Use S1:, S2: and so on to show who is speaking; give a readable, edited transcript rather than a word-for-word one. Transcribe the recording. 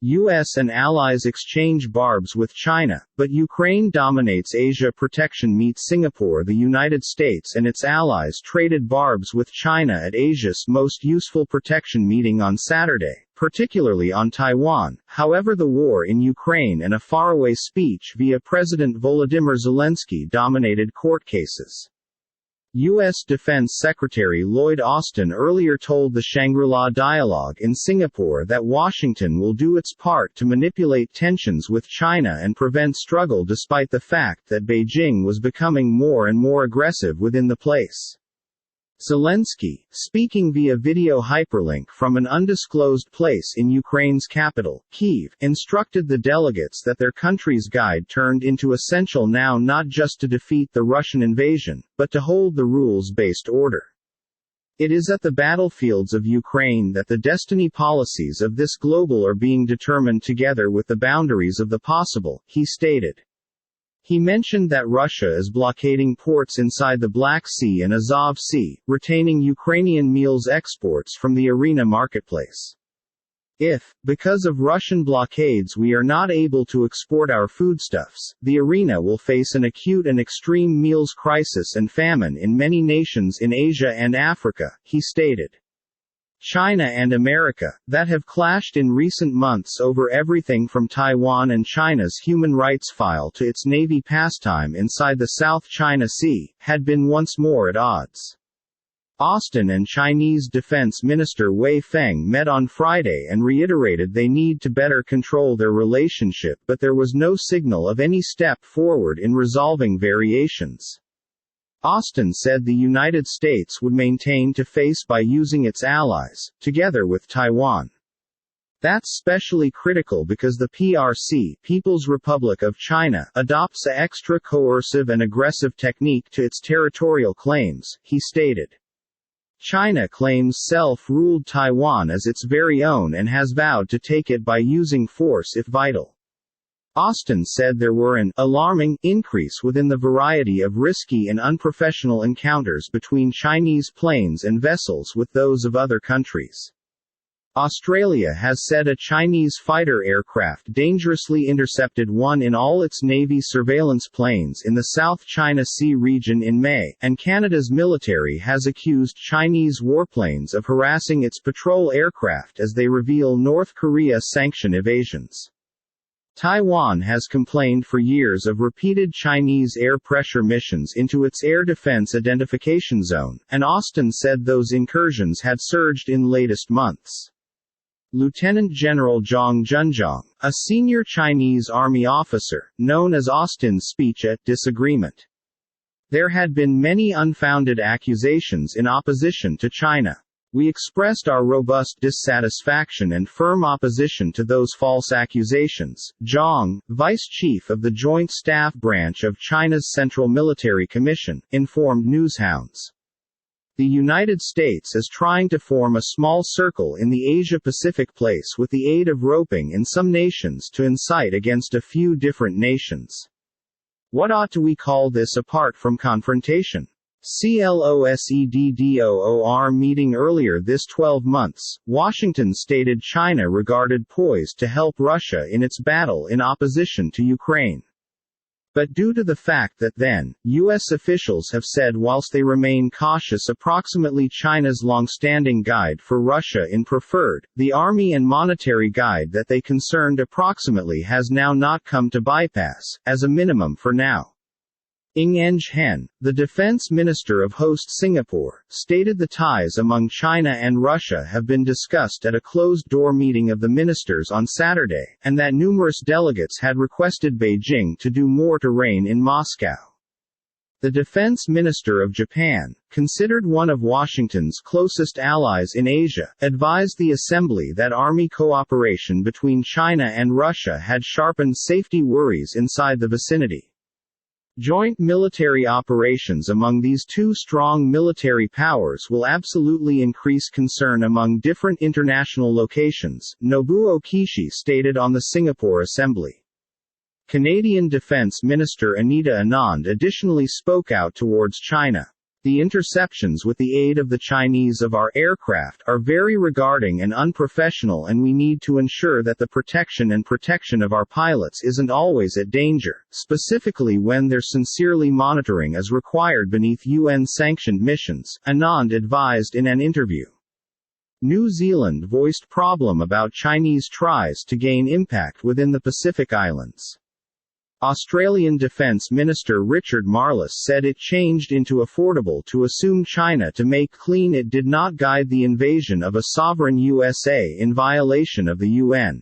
S1: U.S. and allies exchange barbs with China, but Ukraine dominates Asia. Protection meets Singapore. The United States and its allies traded barbs with China at Asia's most useful protection meeting on Saturday, particularly on Taiwan. However, the war in Ukraine and a faraway speech via President Volodymyr Zelensky dominated court cases. U.S. Defense Secretary Lloyd Austin earlier told the Shangri-La Dialogue in Singapore that Washington will do its part to manipulate tensions with China and prevent struggle, despite the fact that Beijing was becoming more and more aggressive within the place. Zelensky, speaking via video hyperlink from an undisclosed place in Ukraine's capital, Kyiv, instructed the delegates that their country's guide turned into essential now not just to defeat the Russian invasion, but to hold the rules-based order. It is at the battlefields of Ukraine that the destiny policies of this global are being determined, together with the boundaries of the possible, he stated. He mentioned that Russia is blockading ports inside the Black Sea and Azov Sea, retaining Ukrainian meals exports from the arena marketplace. If, because of Russian blockades, we are not able to export our foodstuffs, the arena will face an acute and extreme meals crisis and famine in many nations in Asia and Africa, he stated. China and America, that have clashed in recent months over everything from Taiwan and China's human rights file to its Navy pastime inside the South China Sea, had been once more at odds. Austin and Chinese Defense Minister Wei Feng met on Friday and reiterated they need to better control their relationship, but there was no signal of any step forward in resolving variations. Austin said the United States would maintain to face by using its allies, together with Taiwan. That's especially critical because the PRC, People's Republic of China, adopts a extra coercive and aggressive technique to its territorial claims, he stated. China claims self-ruled Taiwan as its very own and has vowed to take it by using force if vital. Austin said there were an alarming increase within the variety of risky and unprofessional encounters between Chinese planes and vessels with those of other countries. Australia has said a Chinese fighter aircraft dangerously intercepted one in all its Navy surveillance planes in the South China Sea region in May, and Canada's military has accused Chinese warplanes of harassing its patrol aircraft as they reveal North Korea sanction evasions. Taiwan has complained for years of repeated Chinese air pressure missions into its air defense identification zone, and Austin said those incursions had surged in latest months. Lieutenant General Zhang Junzhong, a senior Chinese army officer, known as Austin's speech at disagreement. There had been many unfounded accusations in opposition to China. We expressed our robust dissatisfaction and firm opposition to those false accusations, Zhang, vice chief of the Joint Staff Branch of China's Central Military Commission, informed newshounds. The United States is trying to form a small circle in the Asia-Pacific place with the aid of roping in some nations to incite against a few different nations. What ought we call this apart from confrontation? CLOSEDDOOR meeting earlier this 12 months, Washington stated China regarded poised to help Russia in its battle in opposition to Ukraine. But due to the fact that then, U.S. officials have said whilst they remain cautious approximately China's long-standing guide for Russia in preferred, the army and monetary guide that they concerned approximately has now not come to bypass, as a minimum for now. Ng Eng Hen, the defense minister of host Singapore, stated the ties among China and Russia have been discussed at a closed-door meeting of the ministers on Saturday, and that numerous delegates had requested Beijing to do more to rein in Moscow. The defense minister of Japan, considered one of Washington's closest allies in Asia, advised the assembly that army cooperation between China and Russia had sharpened safety worries inside the vicinity. Joint military operations among these two strong military powers will absolutely increase concern among different international locations, Nobuo Kishi stated on the Singapore Assembly. Canadian Defence Minister Anita Anand additionally spoke out towards China. The interceptions with the aid of the Chinese of our aircraft are very regarding and unprofessional, and we need to ensure that the protection of our pilots isn't always at danger, specifically when their sincerely monitoring is required beneath UN-sanctioned missions, Anand advised in an interview. New Zealand voiced problem about Chinese tries to gain impact within the Pacific Islands. Australian Defence Minister Richard Marles said it changed into affordable to assume China to make clean it did not guide the invasion of a sovereign USA in violation of the UN.